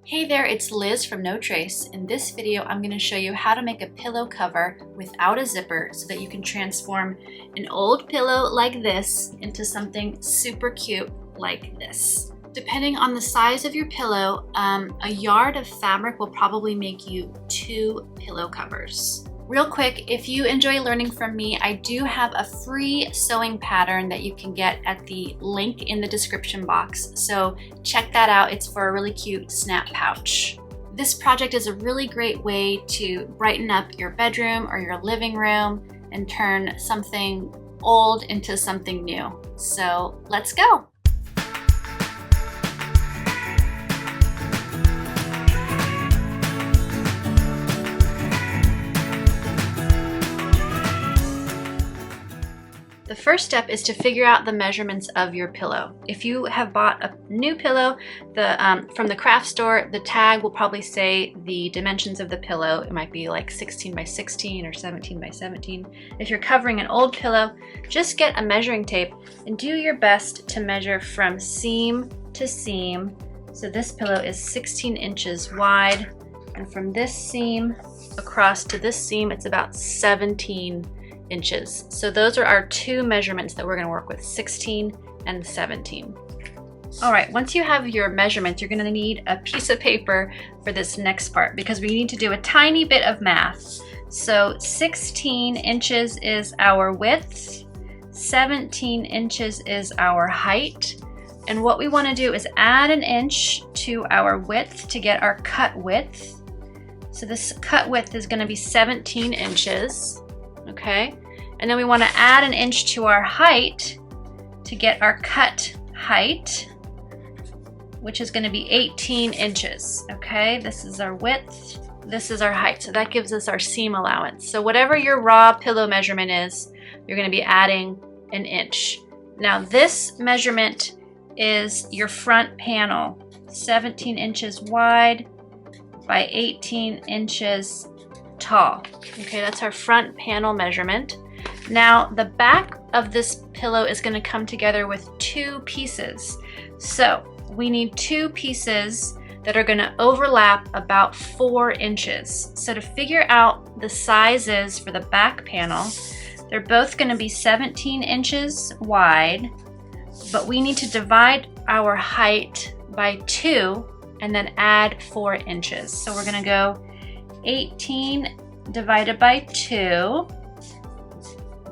Hey there, it's Liz from No Trace. In this video, I'm going to show you how to make a pillow cover without a zipper so that you can transform an old pillow like this into something super cute like this. Depending on the size of your pillow, a yard of fabric will probably make you 2 pillow covers. Real quick, if you enjoy learning from me, I do have a free sewing pattern that you can get at the link in the description box. So check that out. It's for a really cute snap pouch. This project is a really great way to brighten up your bedroom or your living room and turn something old into something new. So let's go. The first step is to figure out the measurements of your pillow. If you have bought a new pillow from the craft store, the tag will probably say the dimensions of the pillow. It might be like 16 by 16 or 17 by 17. If you're covering an old pillow, just get a measuring tape and do your best to measure from seam to seam. So this pillow is 16 inches wide, and from this seam across to this seam, it's about 17 inches. So those are our 2 measurements that we're going to work with, 16 and 17. All right, once you have your measurements, you're going to need a piece of paper for this next part because we need to do a tiny bit of math. So 16 inches is our width, 17 inches is our height, and what we want to do is add an inch to our width to get our cut width. So this cut width is going to be 17 inches. Okay, and then we want to add an inch to our height to get our cut height, which is going to be 18 inches. Okay, this is our width, this is our height, so that gives us our seam allowance. So whatever your raw pillow measurement is, you're going to be adding an inch. Now this measurement is your front panel, 17 inches wide by 18 inches tall. Okay, that's our front panel measurement. Now the back of this pillow is going to come together with 2 pieces. So we need 2 pieces that are going to overlap about 4 inches. So to figure out the sizes for the back panel, they're both going to be 17 inches wide, but we need to divide our height by 2 and then add 4 inches. So we're going to go 18 divided by 2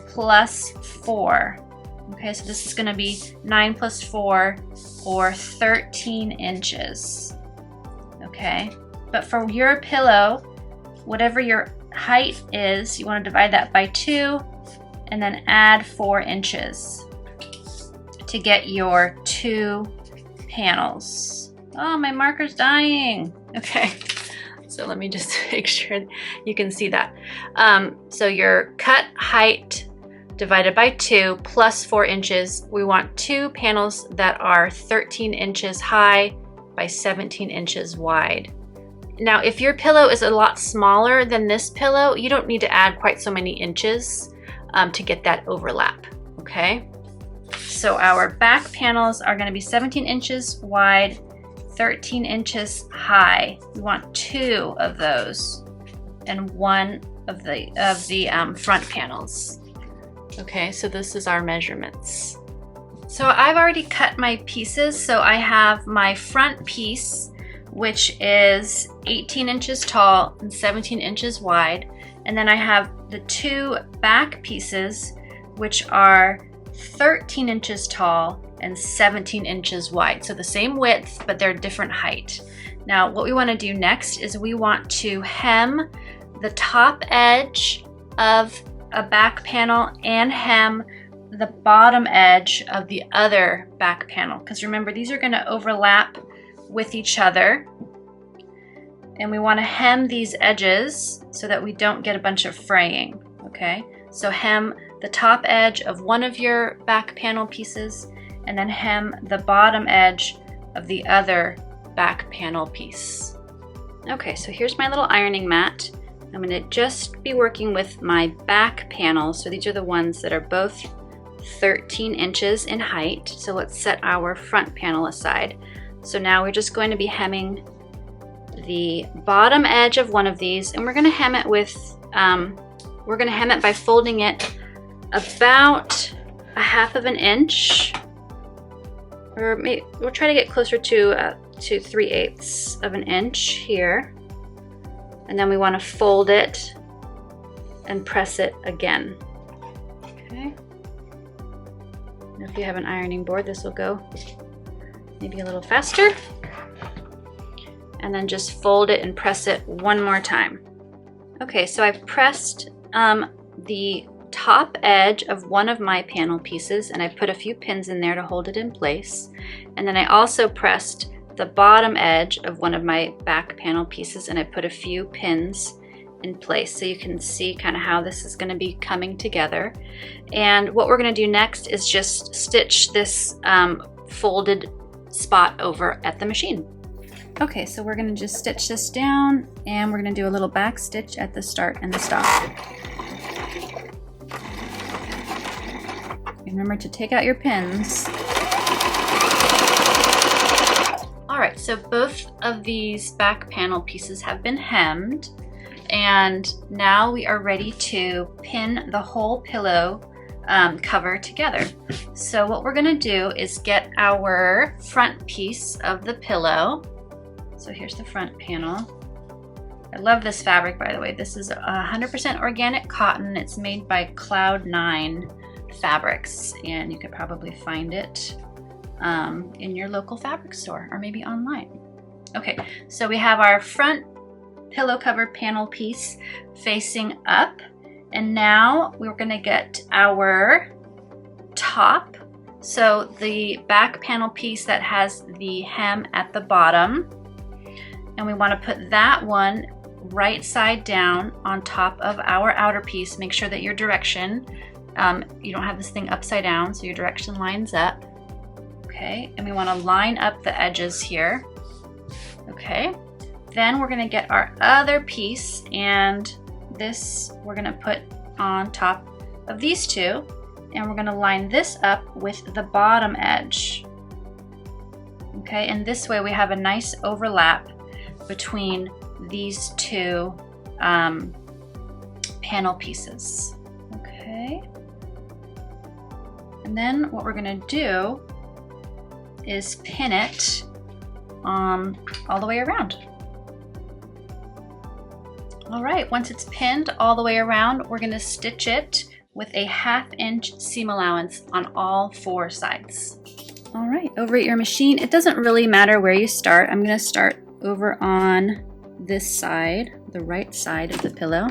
plus 4. Okay, so this is going to be 9 plus 4 or 13 inches. Okay, but for your pillow, whatever your height is, you want to divide that by 2 and then add 4 inches to get your 2 panels. Oh, my marker's dying. Okay. So let me just make sure you can see that. So your cut height divided by 2 plus 4 inches, we want 2 panels that are 13 inches high by 17 inches wide. Now, if your pillow is a lot smaller than this pillow, you don't need to add quite so many inches to get that overlap, okay? So our back panels are going to be 17 inches wide, 13 inches high. We want 2 of those and 1 of the front panels. Okay, so this is our measurements. So I've already cut my pieces. So I have my front piece, which is 18 inches tall and 17 inches wide. And then I have the 2 back pieces, which are 13 inches tall and 17 inches wide. So the same width, but they're different height. Now what we want to do next is we want to hem the top edge of a back panel and hem the bottom edge of the other back panel. Because remember, these are going to overlap with each other. And we want to hem these edges so that we don't get a bunch of fraying. Okay, so hem the top edge of one of your back panel pieces and then hem the bottom edge of the other back panel piece. Okay, so here's my little ironing mat. I'm going to just be working with my back panels. So these are the ones that are both 13 inches in height. So let's set our front panel aside. So now we're just going to be hemming the bottom edge of one of these, and we're going to hem it with, we're going to hem it by folding it about 1/2 inch, or maybe we'll try to get closer to 3/8 of an inch here. And then we want to fold it and press it again. Okay. And if you have an ironing board, this will go maybe a little faster. And then just fold it and press it one more time. Okay, so I've pressed the top edge of one of my panel pieces, and I put a few pins in there to hold it in place. And then I also pressed the bottom edge of one of my back panel pieces, and I put a few pins in place, so you can see kind of how this is going to be coming together. And what we're going to do next is just stitch this folded spot over at the machine. Okay, so we're going to just stitch this down, and we're going to do a little back stitch at the start and the stop. And remember to take out your pins. Alright, so both of these back panel pieces have been hemmed, and now we are ready to pin the whole pillow cover together. So what we're going to do is get our front piece of the pillow. So here's the front panel. I love this fabric, by the way. This is 100% organic cotton. It's made by Cloud9 Fabrics, and you could probably find it in your local fabric store or maybe online. Okay, so we have our front pillow cover panel piece facing up, and now we're going to get our top. So the back panel piece that has the hem at the bottom, and we want to put that one right side down on top of our outer piece. Make sure that your direction, you don't have this thing upside down, so your direction lines up. Okay, and we want to line up the edges here. Okay, then we're going to get our other piece, and this we're going to put on top of these two, and we're going to line this up with the bottom edge. Okay, and this way we have a nice overlap between these two panel pieces. Okay, and then what we're going to do is pin it all the way around. All right, once it's pinned all the way around, we're going to stitch it with a 1/2 inch seam allowance on all 4 sides. All right, over at your machine, it doesn't really matter where you start. I'm going to start over on this side, the right side of the pillow,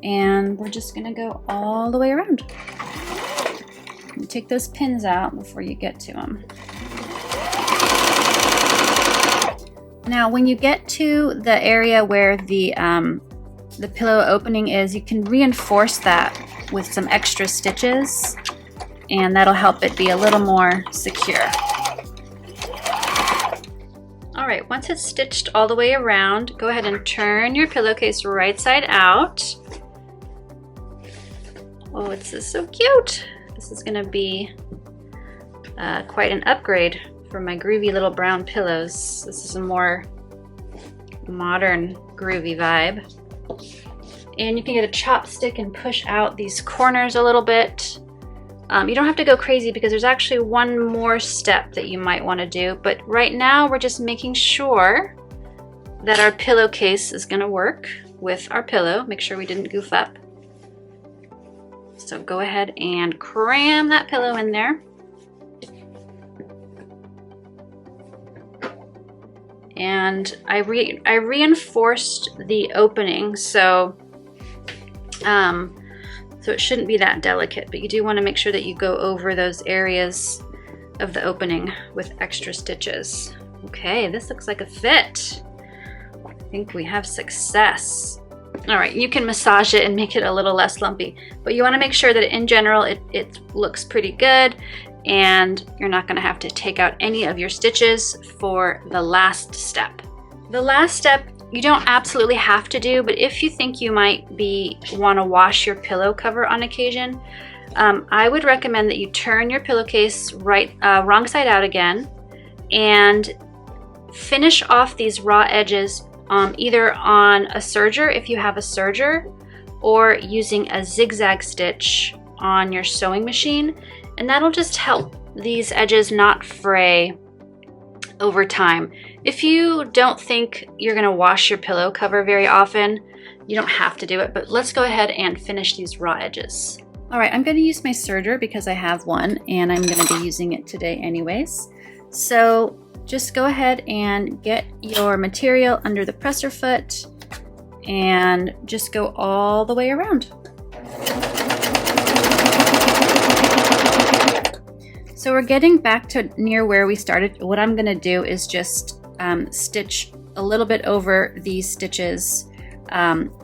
and we're just going to go all the way around. You take those pins out before you get to them. Now, when you get to the area where the pillow opening is, you can reinforce that with some extra stitches, and that'll help it be a little more secure. All right, once it's stitched all the way around, go ahead and turn your pillowcase right side out. Oh, it's so cute. This is gonna be quite an upgrade for my groovy little brown pillows. This is a more modern groovy vibe. And you can get a chopstick and push out these corners a little bit. You don't have to go crazy because there's actually one more step that you might want to do, but right now we're just making sure that our pillowcase is going to work with our pillow. Make sure we didn't goof up. So go ahead and cram that pillow in there. And I reinforced the opening, so it shouldn't be that delicate, but you do want to make sure that you go over those areas of the opening with extra stitches. Okay, this looks like a fit. I think we have success. All right, you can massage it and make it a little less lumpy, but you want to make sure that in general it looks pretty good, and you're not going to have to take out any of your stitches for the last step. The last step you don't absolutely have to do, but if you think you might want to wash your pillow cover on occasion, I would recommend that you turn your pillowcase wrong side out again and finish off these raw edges either on a serger if you have a serger, or using a zigzag stitch on your sewing machine, and that'll just help these edges not fray over time. If you don't think you're going to wash your pillow cover very often, you don't have to do it, but let's go ahead and finish these raw edges. All right, I'm going to use my serger because I have one and I'm going to be using it today anyways. So just go ahead and get your material under the presser foot and just go all the way around. So we're getting back to near where we started. What I'm going to do is just stitch a little bit over these stitches,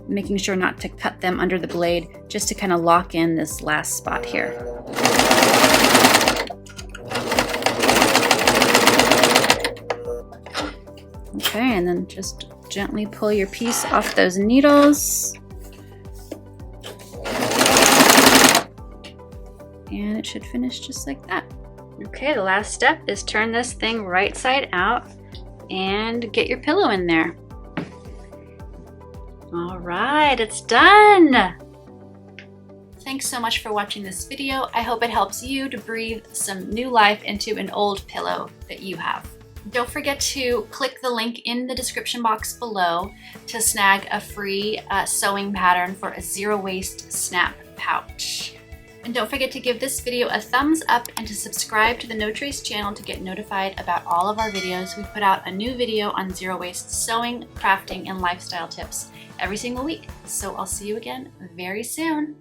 making sure not to cut them under the blade, just to kind of lock in this last spot here. Okay, and then just gently pull your piece off those needles. And it should finish just like that. Okay, the last step is turn this thing right side out and get your pillow in there. All right, it's done. Thanks so much for watching this video. I hope it helps you to breathe some new life into an old pillow that you have. Don't forget to click the link in the description box below to snag a free sewing pattern for a zero waste snap pouch. And don't forget to give this video a thumbs up and to subscribe to the No Trace channel to get notified about all of our videos. We put out a new video on zero waste sewing, crafting, and lifestyle tips every single week. So I'll see you again very soon.